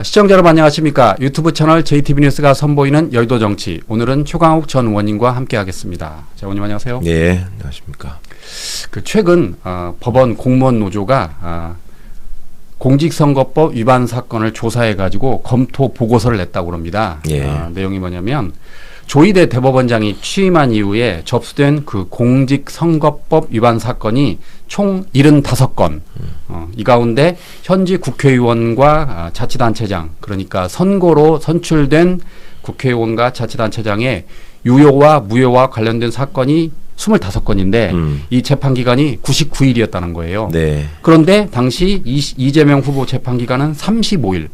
시청자 여러분 안녕하십니까. 유튜브 채널 JTB 뉴스가 선보이는 여의도 정치. 오늘은 최강욱 전 의원님과 함께 하겠습니다. 자, 의원님 안녕하세요. 네, 안녕하십니까. 최근 법원 공무원 노조가 공직선거법 위반 사건을 조사해가지고 검토 보고서를 냈다고 합니다. 예. 내용이 뭐냐면 조희대 대법원장이 취임한 이후에 접수된 그 공직선거법 위반 사건이 총 75건. 이 가운데 현지 국회의원과 자치단체장, 그러니까 선거로 선출된 국회의원과 자치단체장의 유효와 무효와 관련된 사건이 25건인데 이 재판 기간이 99일이었다는 거예요. 네. 그런데 당시 이재명 후보 재판 기간은 35일.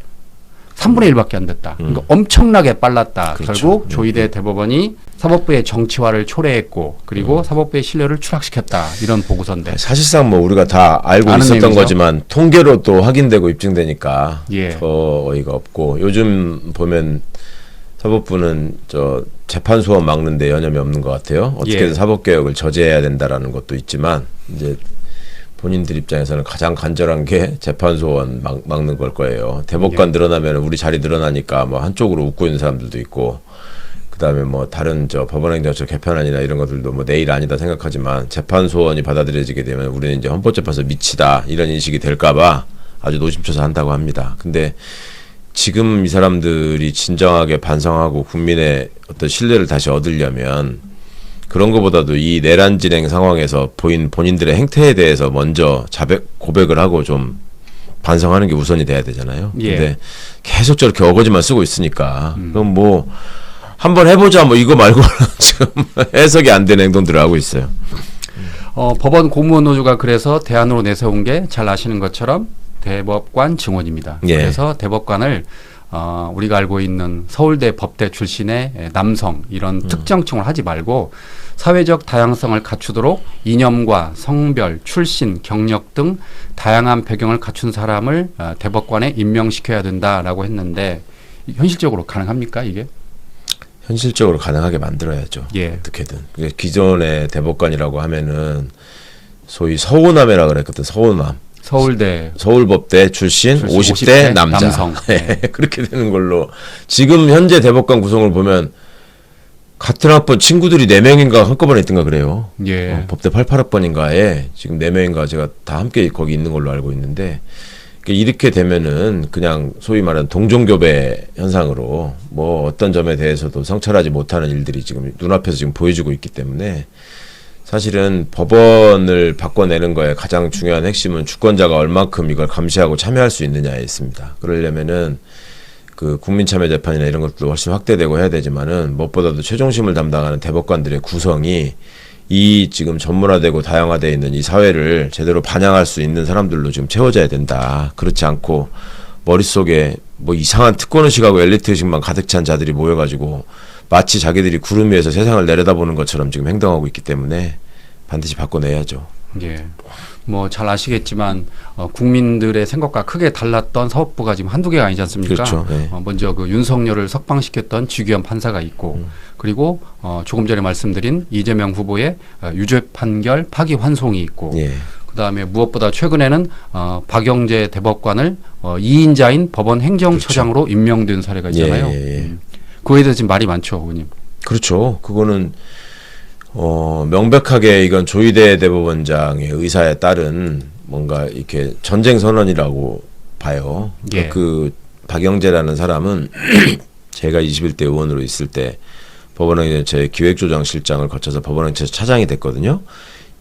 3분의 1밖에 안 됐다. 그러니까 엄청나게 빨랐다. 그렇죠. 결국 조희대 대법원이 사법부의 정치화를 초래했고 그리고 사법부의 신뢰를 추락시켰다. 이런 보고서인데. 사실상 뭐 우리가 다 알고 있었던 내용이죠? 거지만 통계로 또 확인되고 입증되니까 예. 더 어이가 없고, 요즘 보면 사법부는 저 재판 소원 막는데 여념이 없는 것 같아요. 어떻게든 예. 사법개혁을 저지해야 된다라는 것도 있지만 이제 본인들 입장에서는 가장 간절한 게 재판 소원 막는 걸 거예요. 대법관 늘어나면 우리 자리 늘어나니까 뭐 한쪽으로 웃고 있는 사람들도 있고, 그다음에 뭐 다른 저 법원행정처 개편안이나 이런 것들도 뭐 내일 아니다 생각하지만 재판 소원이 받아들여지게 되면 우리는 이제 헌법재판소 미치다 이런 인식이 될까봐 아주 노심초사 한다고 합니다. 근데 지금 이 사람들이 진정하게 반성하고 국민의 어떤 신뢰를 다시 얻으려면 그런 것보다도 이 내란 진행 상황에서 보인 본인들의 행태에 대해서 먼저 고백을 하고 좀 반성하는 게 우선이 돼야 되잖아요. 예. 근데 계속 저렇게 어거지만 쓰고 있으니까 그럼 뭐 한번 해보자 뭐 이거 말고는 지금 해석이 안 되는 행동들을 하고 있어요. 법원 공무원 노조가 그래서 대안으로 내세운 게 잘 아시는 것처럼 대법관 증원입니다. 예. 그래서 대법관을 우리가 알고 있는 서울대 법대 출신의 남성 이런 특정층을 하지 말고 사회적 다양성을 갖추도록 이념과 성별, 출신, 경력 등 다양한 배경을 갖춘 사람을 대법관에 임명시켜야 된다라고 했는데 현실적으로 가능합니까 이게? 현실적으로 가능하게 만들어야죠. 예. 어떻게든. 기존의 대법관이라고 하면은 소위 서호남이라 그랬거든. 서호남. 서울법대 출신 50대 남자. 네. 그렇게 되는 걸로 지금 현재 대법관 구성을 보면 같은 학번 친구들이 4명인가 한꺼번에 있던가 그래요. 예. 법대 88학번인가에 지금 4명인가 제가 다 함께 거기 있는 걸로 알고 있는데, 이렇게 되면은 그냥 소위 말하는 동종교배 현상으로 뭐 어떤 점에 대해서도 성찰하지 못하는 일들이 지금 눈앞에서 지금 보여지고 있기 때문에 사실은 법원을 바꿔내는 거에 가장 중요한 핵심은 주권자가 얼만큼 이걸 감시하고 참여할 수 있느냐에 있습니다. 그러려면은 그 국민참여재판이나 이런 것도 훨씬 확대되고 해야 되지만은 무엇보다도 최종심을 담당하는 대법관들의 구성이 이 지금 전문화되고 다양화되어 있는 이 사회를 제대로 반영할 수 있는 사람들로 지금 채워져야 된다. 그렇지 않고 머릿속에 뭐 이상한 특권의식하고 엘리트의식만 가득 찬 자들이 모여가지고 마치 자기들이 구름 위에서 세상을 내려다보는 것처럼 지금 행동하고 있기 때문에 반드시 바꿔내야죠. 예. 뭐 잘 아시겠지만 국민들의 생각과 크게 달랐던 사법부가 지금 한두 개가 아니지 않습니까? 그렇죠. 네. 먼저 그 윤석열을 석방시켰던 주기현 판사가 있고 그리고 조금 전에 말씀드린 이재명 후보의 유죄 판결 파기 환송이 있고 예. 그다음에 무엇보다 최근에는 박영재 대법관을 2인자인 법원 행정처장으로 그렇죠. 임명된 사례가 있잖아요. 예. 그거에 대해서 지금 말이 많죠, 의원님. 그렇죠. 그거는 명백하게 이건 조희대 대법원장의 의사에 따른 뭔가 이렇게 전쟁 선언이라고 봐요. 예. 그 박영재라는 사람은 제가 21대 의원으로 있을 때 법원행정처의 기획조정실장을 거쳐서 법원행정처 차장이 됐거든요.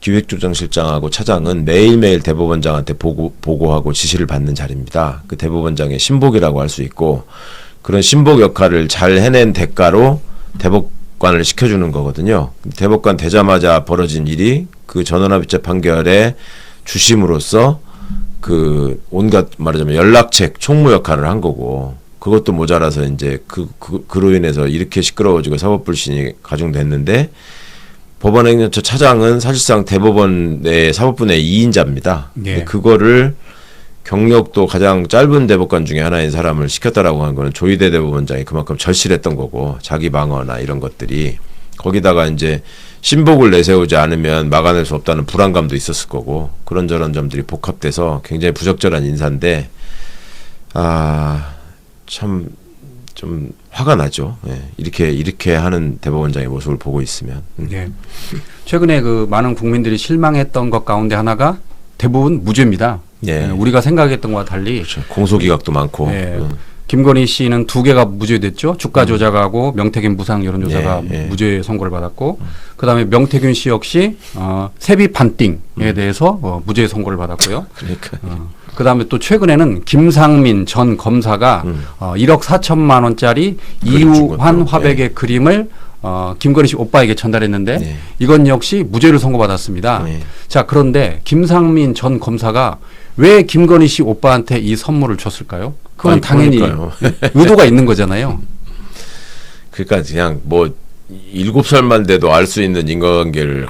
기획조정실장하고 차장은 매일매일 대법원장한테 보고하고 지시를 받는 자리입니다. 그 대법원장의 신복이라고 할 수 있고, 그런 신복 역할을 잘 해낸 대가로 대법관을 시켜주는 거거든요. 대법관 되자마자 벌어진 일이 그 전원합의체 판결의 주심으로써 그 온갖 말하자면 연락책 총무 역할을 한 거고, 그것도 모자라서 이제 그로 인해서 이렇게 시끄러워지고 사법불신이 가중됐는데, 법원행정처 차장은 사실상 대법원 내 사법부 내 2인자입니다. 예. 그거를 경력도 가장 짧은 대법관 중에 하나인 사람을 시켰다라고 하는 거는 조희대 대법원장이 그만큼 절실했던 거고, 자기 방어나 이런 것들이, 거기다가 이제 신복을 내세우지 않으면 막아낼 수 없다는 불안감도 있었을 거고, 그런저런 점들이 복합돼서 굉장히 부적절한 인사인데, 참 좀 화가 나죠. 예. 이렇게 하는 대법원장의 모습을 보고 있으면. 예. 최근에 그 많은 국민들이 실망했던 것 가운데 하나가 대부분 무죄입니다. 예. 우리가 생각했던 것과 달리 그렇죠. 공소기각도 많고. 예. 김건희 씨는 2개가 무죄됐죠. 주가 조작하고 명태균 무상 여론조사가 예, 예. 무죄 선고를 받았고, 그다음에 명태균 씨 역시 세비 반띵에 대해서 무죄 선고를 받았고요. 그러니까. 그다음에 또 최근에는 김상민 전 검사가 1억 4천만 원짜리 그림 준 이우환 것도, 화백의 그림을 김건희 씨 오빠에게 전달했는데 네. 이건 역시 무죄를 선고받았습니다. 네. 자, 그런데 김상민 전 검사가 왜 김건희 씨 오빠한테 이 선물을 줬을까요? 그건 아니, 당연히 그러니까요. 의도가 있는 거잖아요. 그러니까 그냥 뭐 7살만 돼도 알 수 있는 인과관계를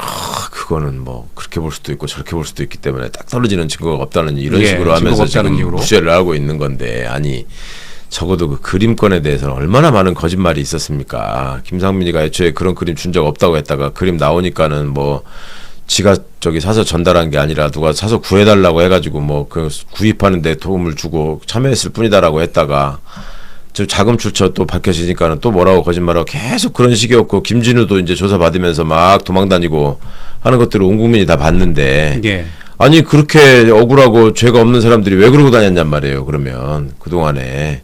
그거는 뭐 그렇게 볼 수도 있고 저렇게 볼 수도 있기 때문에 딱 떨어지는 증거가 없다는 이런 예, 식으로 하면서 증거가 없다는 지금 이유로. 무죄를 하고 있는 건데, 아니 적어도 그 그림권에 대해서는 얼마나 많은 거짓말이 있었습니까? 김상민이가 애초에 그런 그림 준 적 없다고 했다가 그림 나오니까는 뭐 지가 저기 사서 전달한 게 아니라 누가 사서 구해달라고 해가지고 뭐 그 구입하는 데 도움을 주고 참여했을 뿐이다라고 했다가 저 자금 출처 또 밝혀지니까는 또 뭐라고 거짓말하고 계속 그런 식이었고, 김진우도 이제 조사 받으면서 막 도망다니고 하는 것들을 온 국민이 다 봤는데, 예. 아니 그렇게 억울하고 죄가 없는 사람들이 왜 그러고 다녔냔 말이에요. 그러면 그동안에.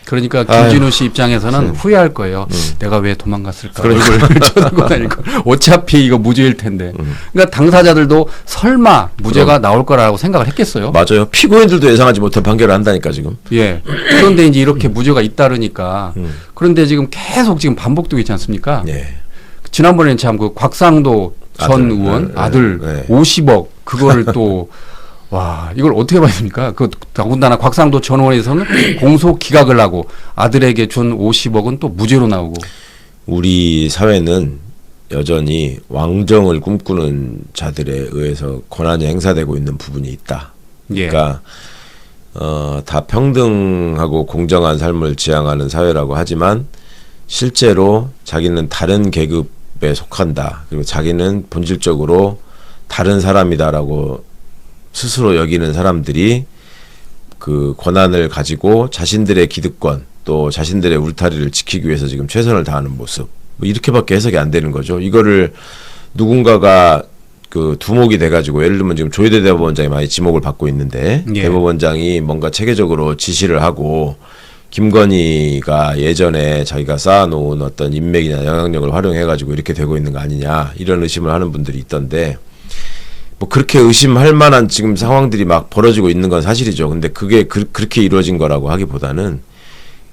그러니까 김진우 씨 입장에서는 후회할 거예요. 내가 왜 도망갔을까? 이걸 쳐들고 다니고 어차피 이거 무죄일 텐데. 그러니까 당사자들도 설마 무죄가 나올 거라고 생각을 했겠어요? 맞아요. 피고인들도 예상하지 못한 판결을 한다니까 지금. 예. 그런데 이제 이렇게 무죄가 잇따르니까 그런데 지금 계속 지금 반복되고 있지 않습니까? 예. 지난번에는 참 그 곽상도 전 아들, 의원 네, 아들 네. 50억 그거를 또 와, 이걸 어떻게 봐야 됩니까? 그 더군다나 곽상도 전 의원에서는 공소 기각을 하고 아들에게 준 50억은 또 무죄로 나오고. 우리 사회는 여전히 왕정을 꿈꾸는 자들에 의해서 권한이 행사되고 있는 부분이 있다. 예. 그러니까 다 평등하고 공정한 삶을 지향하는 사회라고 하지만 실제로 자기는 다른 계급에 속한다. 그리고 자기는 본질적으로 다른 사람이다라고 스스로 여기는 사람들이 그 권한을 가지고 자신들의 기득권 또 자신들의 울타리를 지키기 위해서 지금 최선을 다하는 모습, 뭐 이렇게밖에 해석이 안 되는 거죠. 이거를 누군가가 그 두목이 돼가지고, 예를 들면 지금 조희대 대법원장이 많이 지목을 받고 있는데, 예. 대법원장이 뭔가 체계적으로 지시를 하고 김건희가 예전에 자기가 쌓아놓은 어떤 인맥이나 영향력을 활용해가지고 이렇게 되고 있는 거 아니냐, 이런 의심을 하는 분들이 있던데, 뭐 그렇게 의심할 만한 지금 상황들이 막 벌어지고 있는 건 사실이죠. 근데 그게 그렇게 이루어진 거라고 하기보다는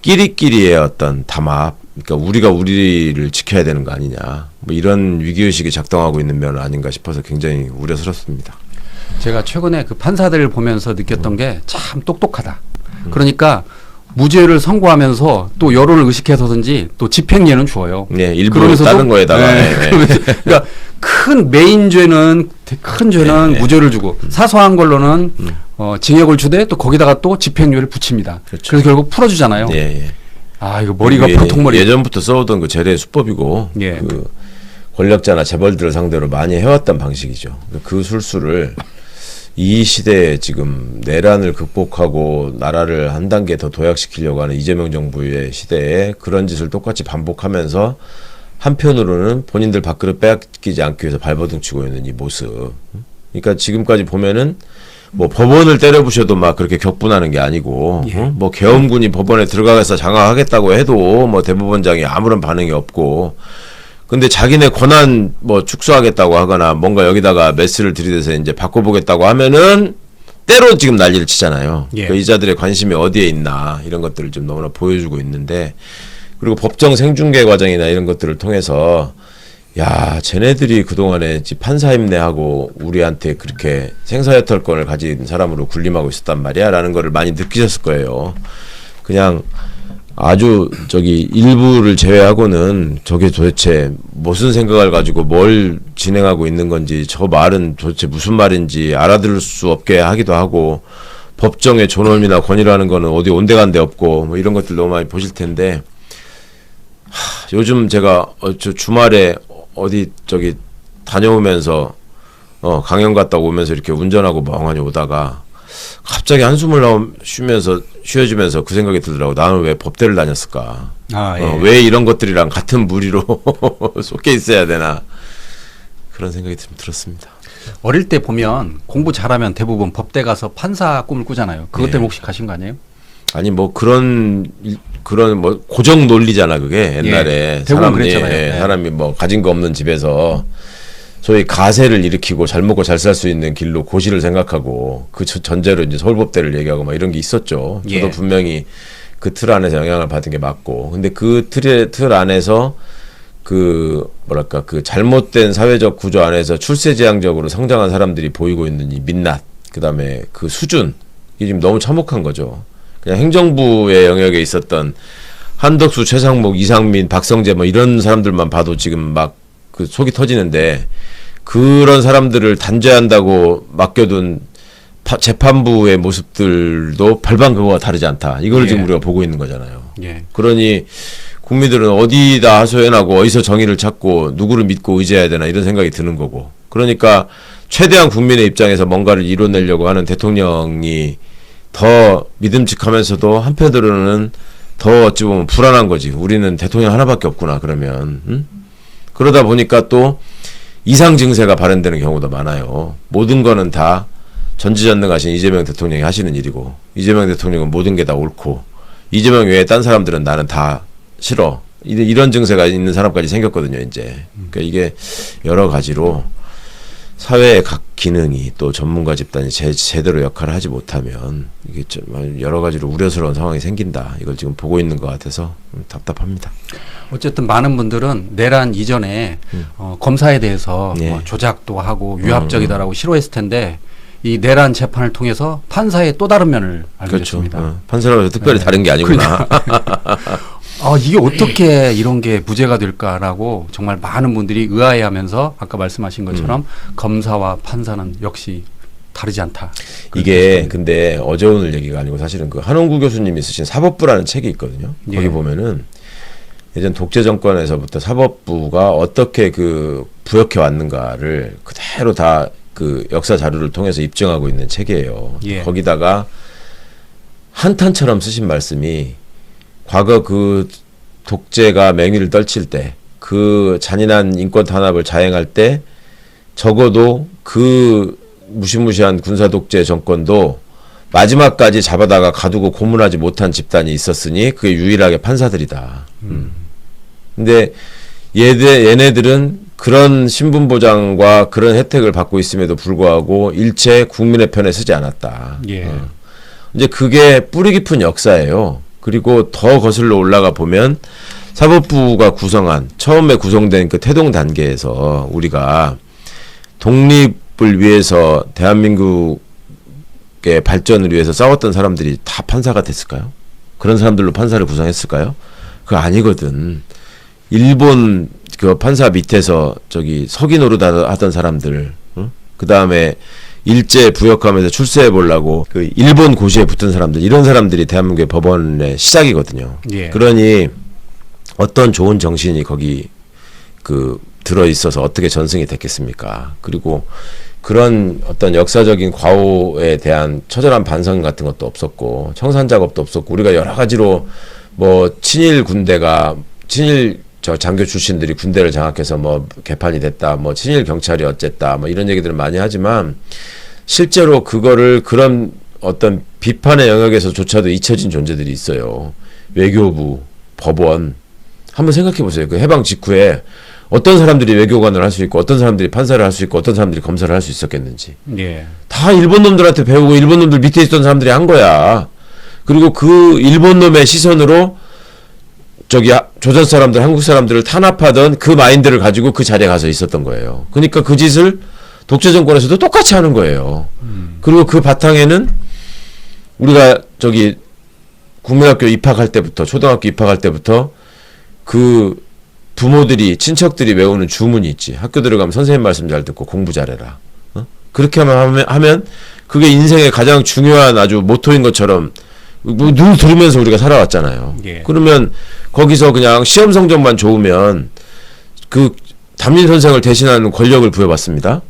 끼리끼리의 어떤 담합, 그러니까 우리가 우리를 지켜야 되는 거 아니냐, 뭐 이런 위기의식이 작동하고 있는 면은 아닌가 싶어서 굉장히 우려스럽습니다. 제가 최근에 그 판사들을 보면서 느꼈던 게 참 똑똑하다. 그러니까 무죄를 선고하면서 또 여론을 의식해서든지 또 집행유예는 줘요. 네, 일부러 그러면서도 다른 거에다가. 네, 네. 그러니까 큰 메인 죄는 큰 죄는 네. 무죄를 주고 사소한 걸로는 징역을 주되 또 거기다가 또 집행유예를 붙입니다. 그렇죠. 그래서 결국 풀어주잖아요. 예, 예. 아, 이거 머리가 예, 보통 머리. 예전부터 써오던 그 재래의 수법이고, 예. 그 권력자나 재벌들을 상대로 많이 해왔던 방식이죠. 그 술수를 이 시대에 지금 내란을 극복하고 나라를 한 단계 더 도약시키려고 하는 이재명 정부의 시대에 그런 짓을 똑같이 반복하면서 한편으로는 본인들 밥그릇 빼앗기지 않기 위해서 발버둥치고 있는 이 모습. 그러니까 지금까지 보면은 뭐 법원을 때려부셔도 막 그렇게 격분하는 게 아니고, 예. 뭐 계엄군이 법원에 들어가서 장악하겠다고 해도 뭐 대법원장이 아무런 반응이 없고, 근데 자기네 권한 뭐 축소하겠다고 하거나 뭔가 여기다가 메스를 들이대서 이제 바꿔보겠다고 하면은 때로 지금 난리를 치잖아요. 예. 그러니까 이 자들의 관심이 어디에 있나 이런 것들을 좀 너무나 보여주고 있는데, 그리고 법정 생중계 과정이나 이런 것들을 통해서 야, 쟤네들이 그동안에 판사 임내하고 우리한테 그렇게 생사여탈권을 가진 사람으로 군림하고 있었단 말이야 라는 거를 많이 느끼셨을 거예요. 그냥 아주 저기 일부를 제외하고는 저게 도대체 무슨 생각을 가지고 뭘 진행하고 있는 건지, 저 말은 도대체 무슨 말인지 알아들을 수 없게 하기도 하고, 법정의 존엄이나 권위라는 거는 어디 온데간데 없고 뭐 이런 것들 너무 많이 보실 텐데, 요즘 제가 저 주말에 어디 저기 다녀오면서 강연 갔다 오면서 이렇게 운전하고 멍하니 오다가 갑자기 한숨을 쉬어지면서 그 생각이 들더라고. 나는 왜 법대를 다녔을까? 왜 이런 것들이랑 같은 무리로 속해 있어야 되나? 그런 생각이 좀 들었습니다. 어릴 때 보면 공부 잘하면 대부분 법대 가서 판사 꿈을 꾸잖아요. 그것 때문에 혹시 가신 거 아니에요? 아니 뭐 그런 뭐 고정 논리잖아 그게 옛날에 대부분 그랬잖아요. 사람이 뭐 가진 거 없는 집에서 소위 가세를 일으키고 잘 먹고 잘 살 수 있는 길로 고시를 생각하고 그 전제로 이제 서울법대를 얘기하고 막 이런 게 있었죠. 저도 분명히 그 틀 안에서 영향을 받은 게 맞고, 근데 그 틀 안에서 그 뭐랄까 그 잘못된 사회적 구조 안에서 출세지향적으로 성장한 사람들이 보이고 있는 이 민낯, 그다음에 그 수준, 이게 지금 너무 참혹한 거죠. 그냥 행정부의 영역에 있었던 한덕수, 최상목, 이상민, 박성재 뭐 이런 사람들만 봐도 지금 막 그 속이 터지는데, 그런 사람들을 단죄한다고 맡겨둔 재판부의 모습들도 별반 그거와 다르지 않다. 이걸 지금 우리가 보고 있는 거잖아요. 그러니 국민들은 어디다 하소연하고 어디서 정의를 찾고 누구를 믿고 의지해야 되나 이런 생각이 드는 거고, 그러니까 최대한 국민의 입장에서 뭔가를 이뤄내려고 하는 대통령이 더 믿음직하면서도 한편으로는 더 어찌 보면 불안한 거지. 우리는 대통령 하나밖에 없구나 그러면. 응? 그러다 보니까 또 이상 증세가 발현되는 경우도 많아요. 모든 거는 다 전지전능하신 이재명 대통령이 하시는 일이고, 이재명 대통령은 모든 게 다 옳고, 이재명 외에 딴 사람들은 나는 다 싫어. 이런 증세가 있는 사람까지 생겼거든요, 이제. 그러니까 이게 여러 가지로 사회의 각 기능이 또 전문가 집단이 제대로 역할을 하지 못하면 이게 좀 여러 가지로 우려스러운 상황이 생긴다. 이걸 지금 보고 있는 것 같아서 답답합니다. 어쨌든 많은 분들은 내란 이전에 검사에 대해서 뭐 조작도 하고 위압적이다라고 싫어했을 텐데, 이 내란 재판을 통해서 판사의 또 다른 면을 알게 됐습니다. 판사라고 해서 특별히 다른 게 아니구나. 이게 어떻게 이런 게 무죄가 될까라고 정말 많은 분들이 의아해하면서 아까 말씀하신 것처럼 검사와 판사는 역시 다르지 않다. 이게 근데 어제 오늘 얘기가 아니고 사실은 그 한홍구 교수님이 쓰신 사법부라는 책이 있거든요. 거기 보면은 예전 독재 정권에서부터 사법부가 어떻게 그 부역해 왔는가를 그대로 다 그 역사 자료를 통해서 입증하고 있는 책이에요. 거기다가 한탄처럼 쓰신 말씀이, 과거 그 독재가 맹위를 떨칠 때, 그 잔인한 인권 탄압을 자행할 때 적어도 그 무시무시한 군사 독재 정권도 마지막까지 잡아다가 가두고 고문하지 못한 집단이 있었으니 그게 유일하게 판사들이다. 근데 얘네들은 그런 신분 보장과 그런 혜택을 받고 있음에도 불구하고 일체 국민의 편에 서지 않았다. 이제 그게 뿌리 깊은 역사예요. 그리고 더 거슬러 올라가 보면 사법부가 구성한, 처음에 구성된 그 태동 단계에서 우리가 독립을 위해서, 대한민국의 발전을 위해서 싸웠던 사람들이 다 판사가 됐을까요? 그런 사람들로 판사를 구성했을까요? 그거 아니거든. 일본 그 판사 밑에서 저기 서기 노릇 하던 사람들, 그 다음에 일제 부역하면서 출세해 보려고 그 일본 고시에 붙은 사람들, 이런 사람들이 대한민국의 법원의 시작이거든요. 그러니 어떤 좋은 정신이 거기 그 들어 있어서 어떻게 전승이 됐겠습니까? 그리고 그런 어떤 역사적인 과오에 대한 처절한 반성 같은 것도 없었고, 청산 작업도 없었고, 우리가 여러 가지로 뭐 친일 군대가, 친일 장교 출신들이 군대를 장악해서 뭐 개판이 됐다, 뭐 친일 경찰이 어쨌다, 뭐 이런 얘기들을 많이 하지만 실제로 그거를 그런 어떤 비판의 영역에서조차도 잊혀진 존재들이 있어요. 외교부, 법원. 한번 생각해 보세요. 그 해방 직후에 어떤 사람들이 외교관을 할 수 있고, 어떤 사람들이 판사를 할 수 있고, 어떤 사람들이 검사를 할 수 있었겠는지. 다 일본 놈들한테 배우고 일본 놈들 밑에 있던 사람들이 한 거야. 그리고 그 일본 놈의 시선으로 저기 조선 사람들, 한국 사람들을 탄압하던 그 마인드를 가지고 그 자리에 가서 있었던 거예요. 그러니까 그 짓을 독재 정권에서도 똑같이 하는 거예요. 그리고 그 바탕에는 우리가 저기 국민학교 입학할 때부터, 초등학교 입학할 때부터 그 부모들이, 친척들이 외우는 주문이 있지. 학교 들어가면 선생님 말씀 잘 듣고 공부 잘해라. 그렇게 하면 그게 인생의 가장 중요한 아주 모토인 것처럼 늘 들으면서 우리가 살아왔잖아요. 그러면 거기서 그냥 시험 성적만 좋으면 그 담임 선생을 대신하는 권력을 부여받습니다.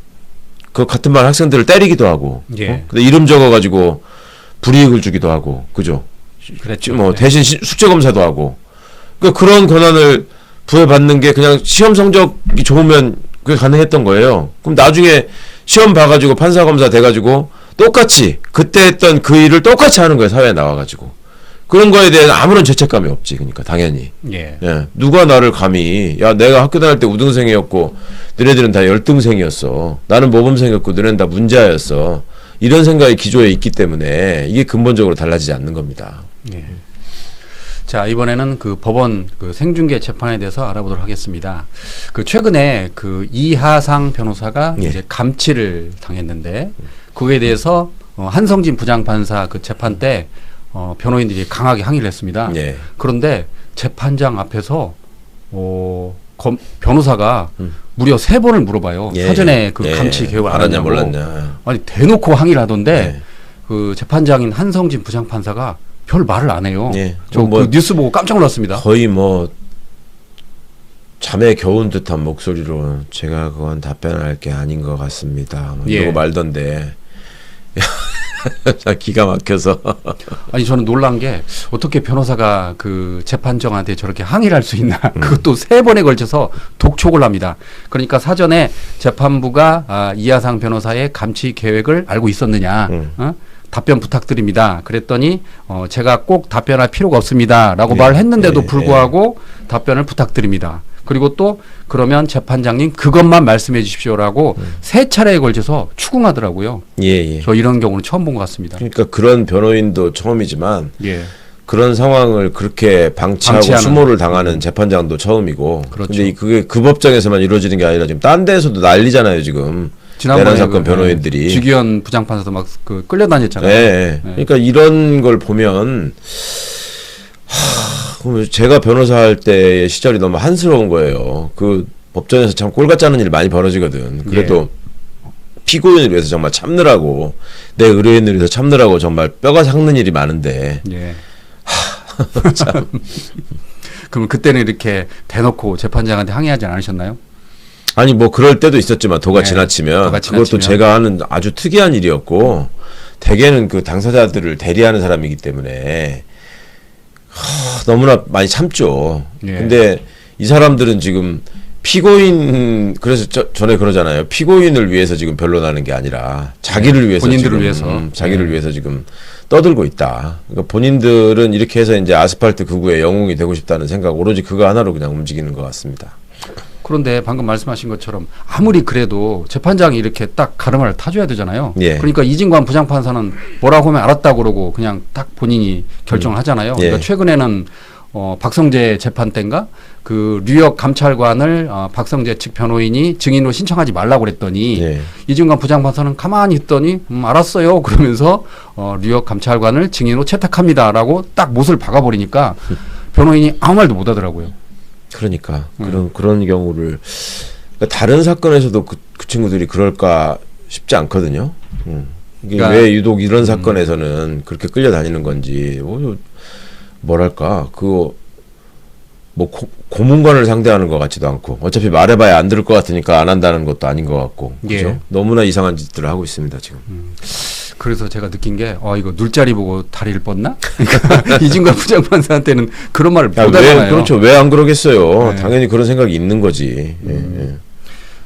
그 같은 반 학생들을 때리기도 하고, 예. 근데 이름 적어가지고 불이익을 주기도 하고, 그죠? 그랬죠. 뭐 네. 대신 숙제 검사도 하고, 그런 권한을 부여받는 게 그냥 시험 성적이 좋으면 그게 가능했던 거예요. 그럼 나중에 시험 봐가지고 판사 검사 돼가지고 똑같이 그때 했던 그 일을 똑같이 하는 거예요. 사회에 나와가지고. 그런 거에 대해서 아무런 죄책감이 없지. 그러니까 당연히. 예. 예. 누가 나를 감히, 야, 내가 학교 다닐 때 우등생이었고 너네들은 다 열등생이었어. 나는 모범생이었고 너네는 다 문제아였어. 이런 생각이 기조에 있기 때문에 이게 근본적으로 달라지지 않는 겁니다. 예. 자, 이번에는 그 법원 그 생중계 재판에 대해서 알아보도록 하겠습니다. 그 최근에 그 이하상 변호사가 예. 이제 감치를 당했는데 그거에 대해서 한성진 부장판사 그 재판 때 변호인들이 강하게 항의를 했습니다. 예. 그런데 재판장 앞에서 변호사가 무려 3번을 물어봐요. 예. 사전에 그 예. 감치 계획을 알았냐 알았냐고. 몰랐냐. 아니 대놓고 항의를 하던데 예. 그 재판장인 한성진 부장판사가 별 말을 안 해요. 예. 저 뭐 그 뉴스 보고 깜짝 놀랐습니다. 거의 뭐 잠에 겨운 듯한 목소리로 제가 그건 답변할 게 아닌 것 같습니다. 뭐 예. 이러고 말던데. 기가 막혀서. 아니 저는 놀란 게 어떻게 변호사가 그 재판장한테 저렇게 항의를 할 수 있나. 그것도 3번에 걸쳐서 독촉을 합니다. 그러니까 사전에 재판부가 이하상 변호사의 감치 계획을 알고 있었느냐. 답변 부탁드립니다. 그랬더니 제가 꼭 답변할 필요가 없습니다라고 말을 했는데도 불구하고 답변을 부탁드립니다. 그리고 또 그러면 재판장님 그것만 말씀해 주십시오라고 3차례에 걸쳐서 추궁하더라고요. 예. 저 이런 경우는 처음 본 것 같습니다. 그러니까 그런 변호인도 처음이지만 예. 그런 상황을 그렇게 방치하고 방치하는. 수모를 당하는 재판장도 처음이고. 그렇죠. 근데 그게 그 법정에서만 이루어지는 게 아니라 지금 딴 데에서도 난리잖아요, 지금. 내란 사건 변호인들이. 주기현 부장판사도 막 그 끌려다녔잖아요. 네. 그러니까 이런 걸 보면 제가 변호사할 때의 시절이 너무 한스러운 거예요. 그 법정에서 참 꼴같지 않은 일이 많이 벌어지거든. 그래도 피고인을 위해서 정말 참느라고 내 의뢰인을 위해서 참느라고 정말 뼈가 삭는 일이 많은데. 예. 참. 그럼 그때는 이렇게 대놓고 재판장한테 항의하지 않으셨나요? 아니 뭐 그럴 때도 있었지만 도가 지나치면 도가 그것도 지나치면. 제가 하는 아주 특이한 일이었고 대개는 그 당사자들을 대리하는 사람이기 때문에 너무나 많이 참죠. 예. 근데 이 사람들은 지금 피고인 그래서 전에 그러잖아요. 피고인을 위해서 지금 변론하는 게 아니라 자기를 위해서 본인들을 지금, 위해서. 자기를 위해서 지금 떠들고 있다. 그러니까 본인들은 이렇게 해서 이제 아스팔트 극우의 영웅이 되고 싶다는 생각 오로지 그거 하나로 그냥 움직이는 것 같습니다. 그런데 방금 말씀하신 것처럼 아무리 그래도 재판장이 이렇게 딱 가르마를 타줘야 되잖아요. 예. 그러니까 이진관 부장판사는 뭐라고 하면 알았다고 그러고 그냥 딱 본인이 결정을 하잖아요. 예. 그러니까 최근에는 박성재 재판 때인가 그 뉴욕 감찰관을 박성재 측 변호인이 증인으로 신청하지 말라고 그랬더니 예. 이진관 부장판사는 가만히 있더니 알았어요 그러면서 뉴욕 감찰관을 증인으로 채택합니다라고 딱 못을 박아버리니까 변호인이 아무 말도 못 하더라고요. 그러니까 그런 경우를 그러니까 다른 사건에서도 그 친구들이 그럴까 싶지 않거든요. 이게 그러니까, 왜 유독 이런 사건에서는 그렇게 끌려다니는 건지 뭐랄까 그거 뭐 고문관을 상대하는 것 같지도 않고 어차피 말해봐야 안 들을 것 같으니까 안 한다는 것도 아닌 것 같고 그죠? 예. 너무나 이상한 짓들을 하고 있습니다 지금. 그래서 제가 느낀 게 이거 눈자리 보고 다리를 뻗나? 그러니까 이진관 부장판사한테는 그런 말을 못 하잖아요. 그렇죠. 왜 안 그러겠어요. 네. 당연히 그런 생각이 있는 거지. 예.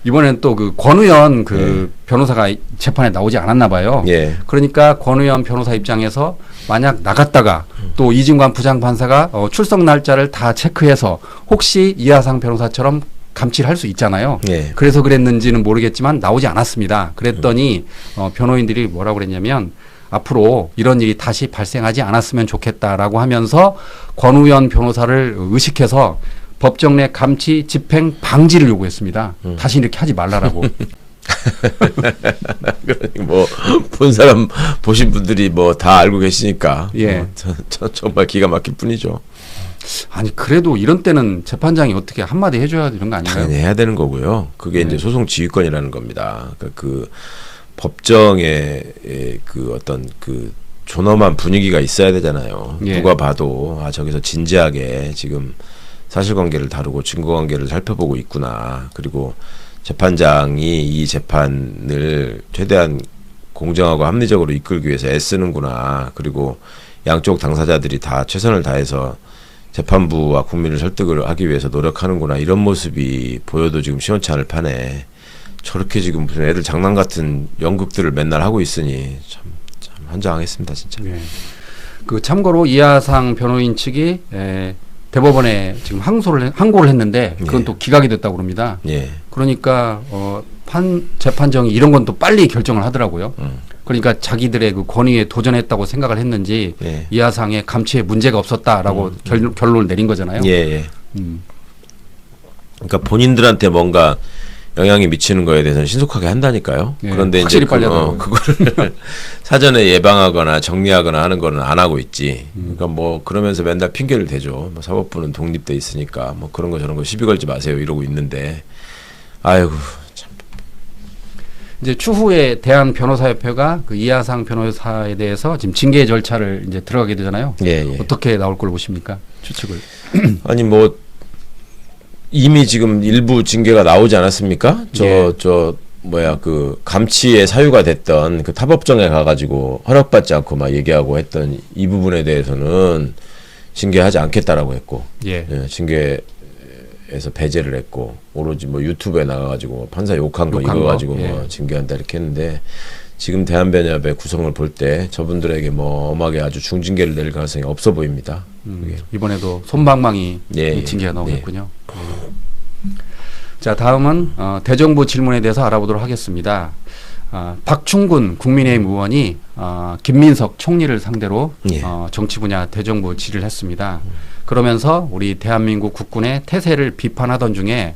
이번엔 또 그 권우현 그 변호사가 재판에 나오지 않았나 봐요. 예. 그러니까 권우현 변호사 입장에서 만약 나갔다가 또 이진관 부장판사가 출석 날짜를 다 체크해서 혹시 이하상 변호사처럼 감치를 할 수 있잖아요. 예. 그래서 그랬는지는 모르겠지만 나오지 않았습니다. 그랬더니 변호인들이 뭐라고 그랬냐면 앞으로 이런 일이 다시 발생하지 않았으면 좋겠다라고 하면서 권우현 변호사를 의식해서 법정 내 감치 집행 방지를 요구했습니다. 다시 이렇게 하지 말라라고. 뭐 본 사람 보신 분들이 뭐 다 알고 계시니까 예. 정말 기가 막힐 뿐이죠. 아니 그래도 이런 때는 재판장이 어떻게 한마디 해줘야 이런 거 아닌가요? 당연히 해야 되는 거고요. 그게 이제 소송 지휘권이라는 겁니다. 그러니까 그 법정의 그 어떤 그 존엄한 분위기가 있어야 되잖아요. 예. 누가 봐도 저기서 진지하게 지금 사실관계를 다루고 증거관계를 살펴보고 있구나. 그리고 재판장이 이 재판을 최대한 공정하고 합리적으로 이끌기 위해서 애쓰는구나. 그리고 양쪽 당사자들이 다 최선을 다해서 재판부와 국민을 설득을 하기 위해서 노력하는구나. 이런 모습이 보여도 지금 시원치 않을 판에 저렇게 지금 무슨 애들 장난 같은 연극들을 맨날 하고 있으니 참 환장하겠습니다, 진짜. 네. 그 참고로 이하상 변호인 측이 대법원에 지금 항고를 했는데 그건 예. 또 기각이 됐다고 그럽니다. 예. 그러니까 재판정이 이런 건 또 빨리 결정을 하더라고요. 그러니까 자기들의 그 권위에 도전했다고 생각을 했는지 예. 이하상의 감치에 문제가 없었다라고 결론을 내린 거잖아요. 예, 예. 음. 그러니까 본인들한테 뭔가 영향이 미치는 거에 대해서는 신속하게 한다니까요. 예, 그런데 이제 확실히 빨리 하더라고요. 그거를 사전에 예방하거나 정리하거나 하는 거는 안 하고 있지. 그러니까 뭐 그러면서 맨날 핑계를 대죠. 뭐 사법부는 독립돼 있으니까 뭐 그런 거 저런 거 시비 걸지 마세요 이러고 있는데, 아이고 참. 이제 추후에 대한변호사협회가 그 이하상 변호사에 대해서 지금 징계 절차를 이제 들어가게 되잖아요. 예, 예. 어떻게 나올 걸로 보십니까? 추측을. 아니 뭐 이미 지금 일부 징계가 나오지 않았습니까? 예. 그 감치의 사유가 됐던 그 타법정에 가가지고 허락받지 않고 막 얘기하고 했던 이 부분에 대해서는 징계하지 않겠다라고 했고, 예. 예, 징계에서 배제를 했고, 오로지 뭐 유튜브에 나가가지고 판사 욕한 거 욕한 이거 거, 가지고 예. 뭐 징계한다 이렇게 했는데, 지금 대한변협의 구성을 볼 때 저분들에게 뭐 엄하게 아주 중징계를 내릴 가능성이 없어 보입니다. 그게. 이번에도 솜방망이 예, 징계가 예. 나오겠군요. 자, 다음은 대정부 질문에 대해서 알아보도록 하겠습니다. 박충근 국민의힘 의원이 김민석 총리를 상대로 예. 정치 분야 대정부 질의를 했습니다. 그러면서 우리 대한민국 국군의 태세를 비판하던 중에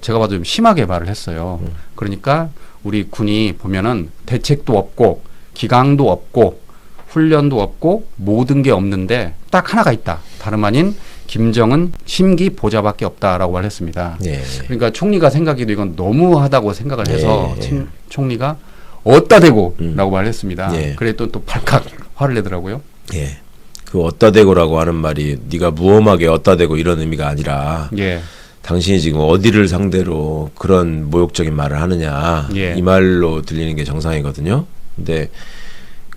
제가 봐도 좀 심하게 말을 했어요. 그러니까 우리 군이 보면은 대책도 없고 기강도 없고 훈련도 없고 모든 게 없는데 딱 하나가 있다. 다름 아닌 김정은 심기 보좌밖에 없다라고 말했습니다. 예. 그러니까 총리가 생각해도 이건 너무하다고 생각을 해서 예. 총리가 어따 대고라고 말했습니다. 예. 그랬더니 또 발칵 화를 내더라고요. 예. 그 어따 대고라고 하는 말이 네가 무엄하게 어따 대고 이런 의미가 아니라 예. 당신이 지금 어디를 상대로 그런 모욕적인 말을 하느냐 예. 이 말로 들리는 게 정상이거든요. 근데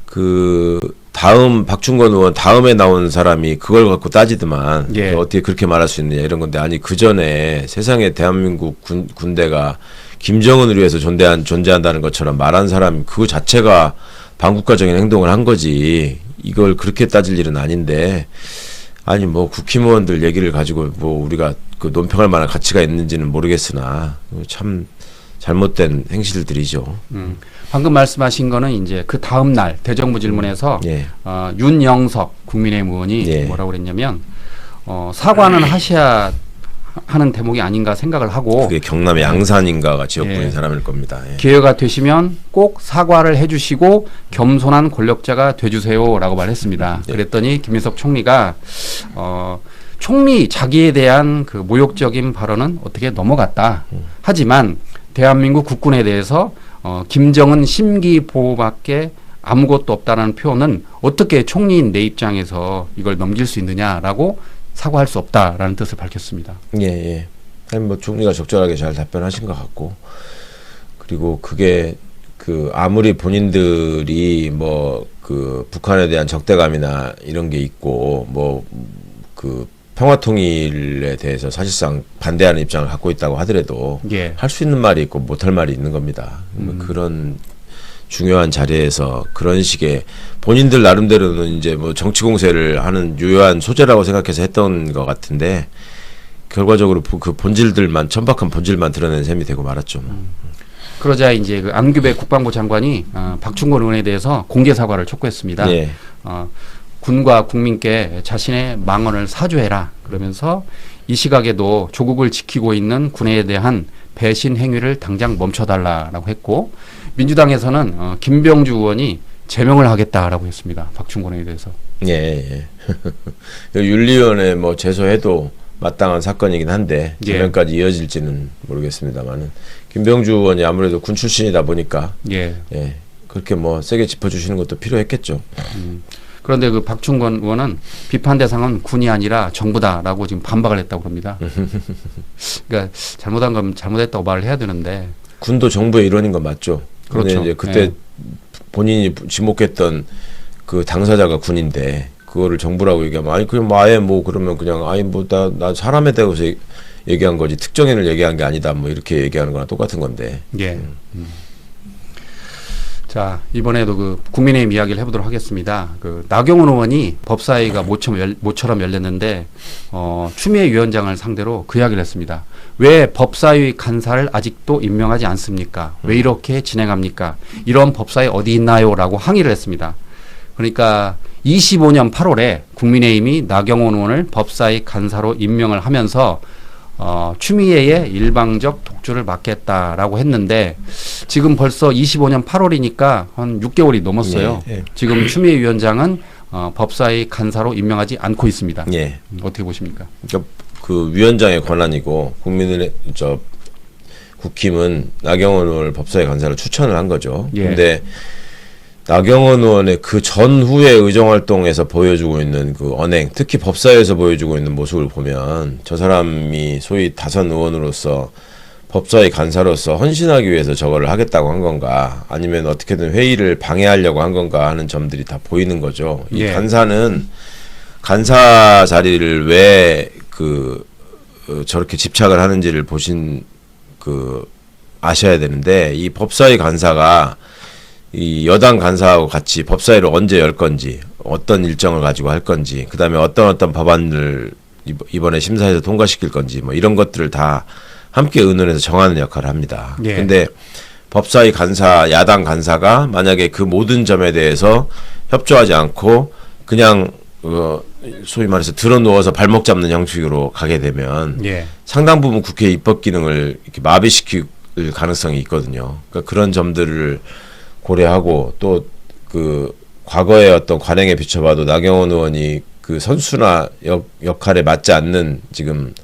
그 다음 박충건 의원 다음에 나온 사람이 그걸 갖고 따지더만 예. 어떻게 그렇게 말할 수 있느냐 이런 건데, 아니 그 전에 세상에 대한민국 군대가 김정은을 위해서 존재한다는 것처럼 말한 사람 그 자체가 반국가적인 행동을 한 거지, 이걸 그렇게 따질 일은 아닌데, 아니 뭐 국힘의원들 얘기를 가지고 뭐 우리가 그 논평할 만한 가치가 있는지는 모르겠으나 참 잘못된 행실들이죠. 방금 말씀하신 거는 이제 그 다음 날 대정부 질문에서 예. 윤영석 국민의힘 의원이 예. 뭐라고 그랬냐면 사과는 하셔야 하는 대목이 아닌가 생각을 하고 그게 경남 양산인가가 지역구인 예. 사람일 겁니다. 예. 기회가 되시면 꼭 사과를 해주시고 겸손한 권력자가 돼주세요라고 말했습니다. 예. 그랬더니 김민석 총리가 총리 자기에 대한 그 모욕적인 발언은 어떻게 넘어갔다. 하지만 대한민국 국군에 대해서 김정은 심기 보호밖에 아무것도 없다는 표현은 어떻게 총리인 내 입장에서 이걸 넘길 수 있느냐라고 사과할 수 없다라는 뜻을 밝혔습니다. 예, 예. 아니 뭐 총리가 적절하게 잘 답변하신 것 같고, 그리고 그게 그 아무리 본인들이 뭐 그 북한에 대한 적대감이나 이런 게 있고 뭐 그 평화 통일에 대해서 사실상 반대하는 입장을 갖고 있다고 하더라도 예. 할 수 있는 말이 있고 못할 말이 있는 겁니다. 그런 중요한 자리에서 그런 식의 본인들 나름대로는 이제 뭐 정치 공세를 하는 유효한 소재라고 생각해서 했던 것 같은데, 결과적으로 그 본질들만, 천박한 본질만 드러낸 셈이 되고 말았죠. 그러자 이제 그 안규배 국방부 장관이 박충건 의원에 대해서 공개 사과를 촉구했습니다. 예. 군과 국민께 자신의 망언을 사죄해라. 그러면서 이 시각에도 조국을 지키고 있는 군에 대한 배신 행위를 당장 멈춰달라라고 했고, 민주당에서는 김병주 의원이 제명을 하겠다라고 했습니다. 박충건에 대해서. 예, 예. 윤리위원회 뭐 제소해도 마땅한 사건이긴 한데 예. 제명까지 이어질지는 모르겠습니다만은, 김병주 의원이 아무래도 군 출신이다 보니까 예. 예, 그렇게 뭐 세게 짚어주시는 것도 필요했겠죠. 그런데 그 박충건 의원은 비판 대상은 군이 아니라 정부다라고 지금 반박을 했다고 합니다. 그러니까 잘못한 건 잘못했다고 말을 해야 되는데 군도 정부의 일원인 건 맞죠. 그런데 그렇죠. 이제 그때 네. 본인이 지목했던 그 당사자가 군인데 그거를 정부라고 얘기하면 아니 그냥 뭐 아예 뭐 그러면 그냥 아니 뭐 나 사람에 대해서 얘기한 거지 특정인을 얘기한 게 아니다 뭐 이렇게 얘기하는 거랑 똑같은 건데. 예. 자, 이번에도 그 국민의힘 이야기를 해보도록 하겠습니다. 그 나경원 의원이 법사위가 모처럼 열렸는데 추미애 위원장을 상대로 그 이야기를 했습니다. 왜 법사위 간사를 아직도 임명하지 않습니까? 왜 이렇게 진행합니까? 이런 법사위 어디 있나요? 라고 항의를 했습니다. 그러니까 25년 8월에 국민의힘이 나경원 의원을 법사위 간사로 임명을 하면서 추미애의 일방적 독주를 막겠다라고 했는데 지금 벌써 25년 8월이니까 한 6개월이 넘었어요. 예. 지금 추미애 위원장은 법사위 간사로 임명하지 않고 있습니다. 예. 어떻게 보십니까? 그러니까 그 위원장의 권한이고 국힘은 나경원 의원을 법사위 간사로 추천을 한 거죠. 예. 근데 나경원 의원의 그 전후의 의정활동에서 보여주고 있는 그 언행, 특히 법사위에서 보여주고 있는 모습을 보면 저 사람이 소위 다선 의원으로서 법사위 간사로서 헌신하기 위해서 저거를 하겠다고 한 건가 아니면 어떻게든 회의를 방해하려고 한 건가 하는 점들이 다 보이는 거죠. 이 예. 간사는 간사 자리를 왜 저렇게 집착을 하는지를 아셔야 되는데 이 법사위 간사가 이 여당 간사하고 같이 법사위를 언제 열 건지 어떤 일정을 가지고 할 건지 그다음에 어떤 법안을 이번에 심사해서 통과시킬 건지 뭐 이런 것들을 다 함께 의논해서 정하는 역할을 합니다. 예. 근데 법사위 간사 야당 간사가 만약에 그 모든 점에 대해서 협조하지 않고 그냥 소위 말해서 들어누워서 발목 잡는 형식으로 가게 되면 예. 상당 부분 국회 입법 기능을 이렇게 마비시킬 가능성이 있거든요. 그러니까 그런 점들을 고려하고 또 그 과거의 어떤 관행에 비춰봐도 나경원 의원이 그 선수나 역할에 맞지 않는 지금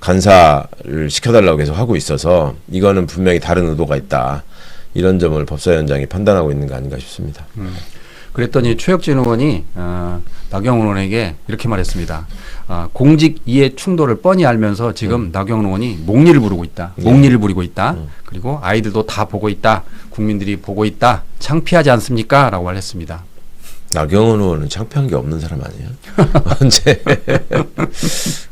간사를 시켜달라고 계속 하고 있어서 이거는 분명히 다른 의도가 있다. 이런 점을 법사위원장이 판단하고 있는 거 아닌가 싶습니다. 그랬더니 최혁진 의원이 나경원 의원에게 이렇게 말했습니다. 공직 이해 충돌을 뻔히 알면서 지금 나경원 의원이 목리를 부리고 있다. 목리를 부리고 있다. 그리고 아이들도 다 보고 있다. 국민들이 보고 있다. 창피하지 않습니까? 라고 말했습니다. 나경원 의원은 창피한 게 없는 사람 아니에요? 언제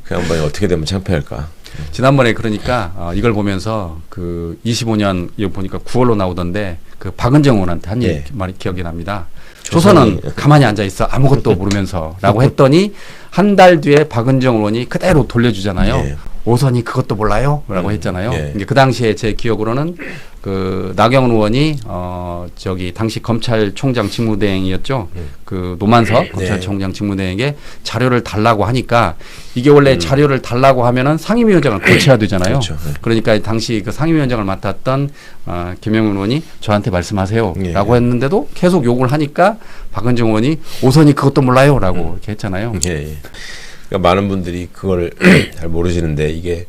그 양반이 어떻게 되면 창피할까? 지난번에 그러니까 이걸 보면서 그 25년 이거 보니까 9월로 나오던데 그 박은정 의원한테 한 예. 말이 기억이 납니다. 조선은 가만히 앉아 있어 아무것도 모르면서라고 했더니 한 달 뒤에 박은정 의원이 그대로 돌려주잖아요. 예. 오선이 그것도 몰라요? 라고 했잖아요. 예. 이제 그 당시에 제 기억으로는 그 나경원 의원이 당시 검찰총장 직무대행이었죠. 그 노만석 검찰총장 직무대행에게 자료를 달라고 하니까 이게 원래 자료를 달라고 하면은 상임위원장을 거쳐야 되잖아요. 그렇죠. 네. 그러니까 당시 그 상임위원장을 맡았던 김영훈 의원이 저한테 말씀하세요라고 했는데도 계속 욕을 하니까 박은정 의원이 오선이 그것도 몰라요라고 이렇게 했잖아요. 예. 그러니까 많은 분들이 그걸 잘 모르시는데 이게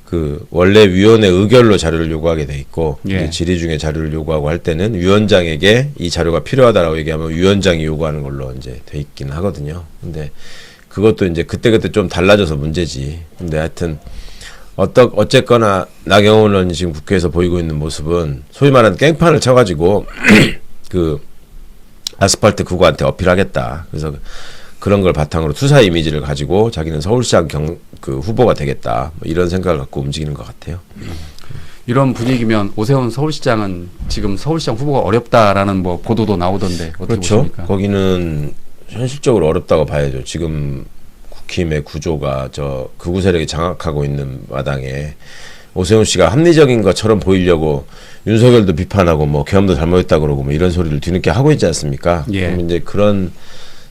그 원래 위원회 의결로 자료를 요구하게 돼 있고 예. 이제 질의 중에 자료를 요구하고 할 때는 위원장에게 이 자료가 필요하다라고 얘기하면 위원장이 요구하는 걸로 이제 돼 있긴 하거든요. 근데 그것도 이제 그때그때 좀 달라져서 문제지. 근데 하여튼 어쨌거나 나경원 의원이 지금 국회에서 보이고 있는 모습은 소위 말하는 깽판을 쳐가지고 그 아스팔트 구구한테 어필하겠다. 그래서 그런 걸 바탕으로 투사 이미지를 가지고 자기는 서울시장 후보가 되겠다. 뭐 이런 생각을 갖고 움직이는 것 같아요. 이런 분위기면 오세훈 서울시장은 지금 서울시장 후보가 어렵다라는 뭐 보도도 나오던데 어떻게 그렇죠. 보십니까? 거기는 현실적으로 어렵다고 봐야죠. 지금 국힘의 구조가 극우 세력이 장악하고 있는 마당에 오세훈 씨가 합리적인 것처럼 보이려고 윤석열도 비판하고 뭐 계엄도 잘못했다 그러고 뭐 이런 소리를 뒤늦게 하고 있지 않습니까? 예. 그럼 이제 그런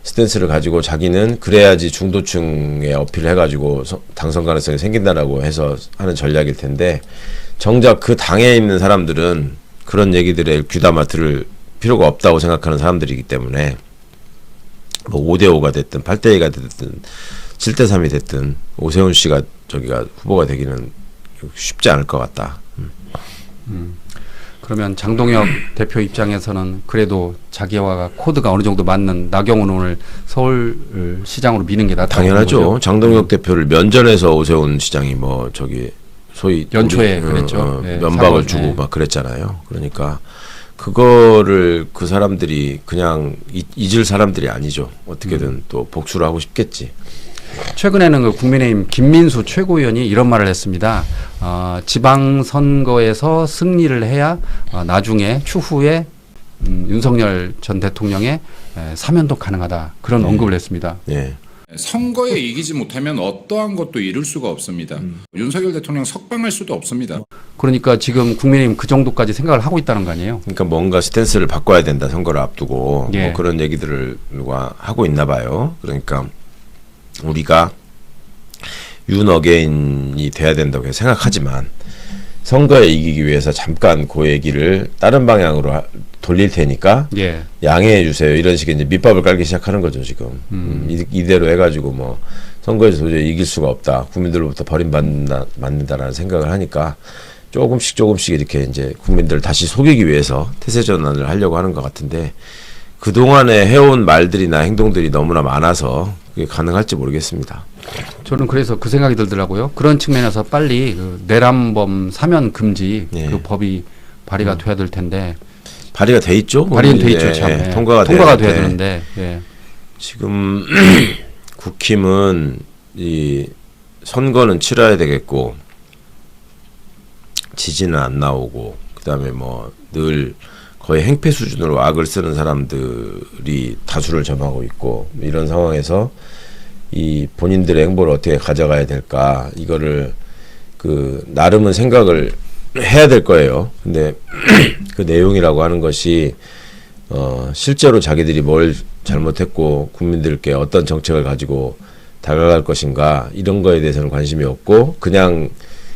스탠스를 가지고 자기는 그래야지 중도층에 어필을 해가지고 당선 가능성이 생긴다라고 해서 하는 전략일 텐데 정작 그 당에 있는 사람들은 그런 얘기들에 귀담아 들을 필요가 없다고 생각하는 사람들이기 때문에 뭐 5대5가 됐든 8대2가 됐든 7대3이 됐든 오세훈 씨가 후보가 되기는 쉽지 않을 것 같다. 그러면 장동혁 대표 입장에서는 그래도 자기와 코드가 어느 정도 맞는 나경원 의원을 서울시장으로 미는 게 낫다고 당연하죠. 보는 거죠? 장동혁 대표를 면전에서 오세훈 시장이 뭐 저기 소위 연초에 우리, 그랬죠. 네, 면박을 사과, 주고 네. 막 그랬잖아요. 그러니까 그거를 그 사람들이 그냥 잊을 사람들이 아니죠. 어떻게든 또 복수를 하고 싶겠지. 최근에는 그 국민의힘 김민수 최고위원이 이런 말을 했습니다. 지방선거에서 승리를 해야 나중에 추후에 윤석열 전 대통령의 사면도 가능하다. 그런 언급을 했습니다. 예. 선거에 이기지 못하면 어떠한 것도 이룰 수가 없습니다. 윤석열 대통령 석방할 수도 없습니다. 그러니까 지금 국민의힘 그 정도까지 생각을 하고 있다는 거 아니에요? 그러니까 뭔가 스탠스를 바꿔야 된다. 선거를 앞두고 예. 뭐 그런 얘기들을 하고 있나 봐요. 그러니까 우리가 윤어게인이 돼야 된다고 생각하지만 선거에 이기기 위해서 잠깐 그 얘기를 다른 방향으로 돌릴 테니까 예. 양해해 주세요. 이런 식의 이제 밑밥을 깔기 시작하는 거죠 지금. 이대로 해가지고 뭐 선거에서 도저히 이길 수가 없다. 국민들로부터 버림받는다라는 생각을 하니까 조금씩 이렇게 이제 국민들을 다시 속이기 위해서 태세 전환을 하려고 하는 것 같은데 그 동안에 해온 말들이나 행동들이 너무나 많아서 그게 가능할지 모르겠습니다. 저는 그래서 그 생각이 들더라고요. 그런 측면에서 빨리 그 내란범 사면 금지 예. 그 법이 발의가 돼야 될 텐데 발의가 돼 있죠? 발의는 돼 있죠. 예, 참. 예. 통과가 돼야 되는데 되는데 예. 지금 국힘은 이 선거는 치러야 되겠고 지지는 안 나오고 그다음에 뭐 늘 거의 행패 수준으로 악을 쓰는 사람들이 다수를 점하고 있고 이런 상황에서 이 본인들의 행보를 어떻게 가져가야 될까 이거를 그 나름은 생각을 해야 될 거예요. 근데 그 내용이라고 하는 것이 실제로 자기들이 뭘 잘못했고 국민들께 어떤 정책을 가지고 다가갈 것인가 이런 거에 대해서는 관심이 없고 그냥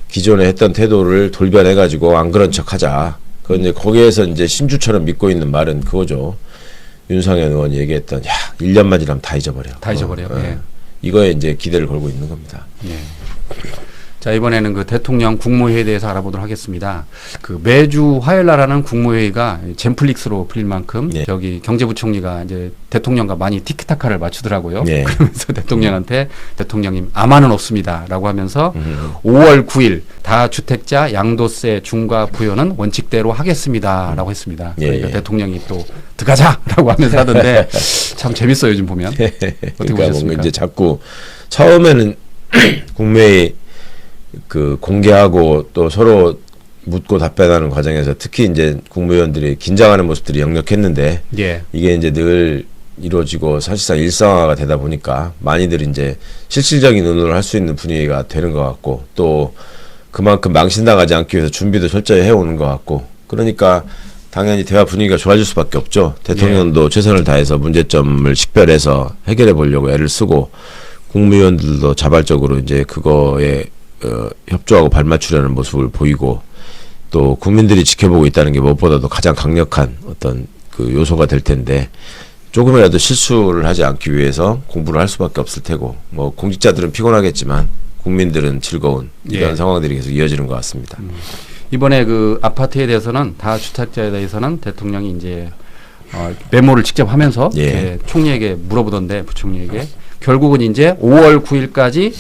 기존에 했던 태도를 돌변해 가지고 안 그런 척하자. 그 이제 거기에서 이제 심주처럼 믿고 있는 말은 그거죠. 윤상현 의원이 얘기했던 1년만 지나면 다 잊어버려. 다 잊어버려요. 예. 이거에 이제 기대를 걸고 있는 겁니다. 예. 자, 이번에는 그 대통령 국무회의에 대해서 알아보도록 하겠습니다. 그 매주 화요일 날 하는 국무회의가 젠플릭스로 풀릴 만큼 예. 저기 경제부총리가 이제 대통령과 많이 티키타카를 맞추더라고요. 예. 그러면서 대통령한테 대통령님 아마는 없습니다라고 하면서 5월 9일 다주택자 양도세 중과 부여는 원칙대로 하겠습니다라고 했습니다. 그러니까 예. 대통령이 또 들어가자라고 하면서 하던데 참 재밌어요 요즘 보면. 어떻게 그러니까 보셨습니까? 뭔가 이제 자꾸 처음에는 국무회의 그 공개하고 또 서로 묻고 답변하는 과정에서 특히 이제 국무위원들이 긴장하는 모습들이 역력했는데 예. 이게 이제 늘 이루어지고 사실상 일상화가 되다 보니까 많이들 이제 실질적인 의논을 할 수 있는 분위기가 되는 것 같고 또 그만큼 망신당하지 않기 위해서 준비도 철저히 해오는 것 같고 그러니까 당연히 대화 분위기가 좋아질 수밖에 없죠. 대통령도 최선을 다해서 문제점을 식별해서 해결해 보려고 애를 쓰고 국무위원들도 자발적으로 이제 그거에 협조하고 발맞추려는 모습을 보이고 또 국민들이 지켜보고 있다는 게 무엇보다도 가장 강력한 어떤 그 요소가 될 텐데 조금이라도 실수를 하지 않기 위해서 공부를 할 수밖에 없을 테고 뭐 공직자들은 피곤하겠지만 국민들은 즐거운 이런 예. 상황들이 계속 이어지는 것 같습니다. 이번에 그 아파트에 대해서는 다주택자에 대해서는 대통령이 이제 메모를 직접 하면서 예. 총리에게 물어보던데 부총리에게 결국은 이제 5월 9일까지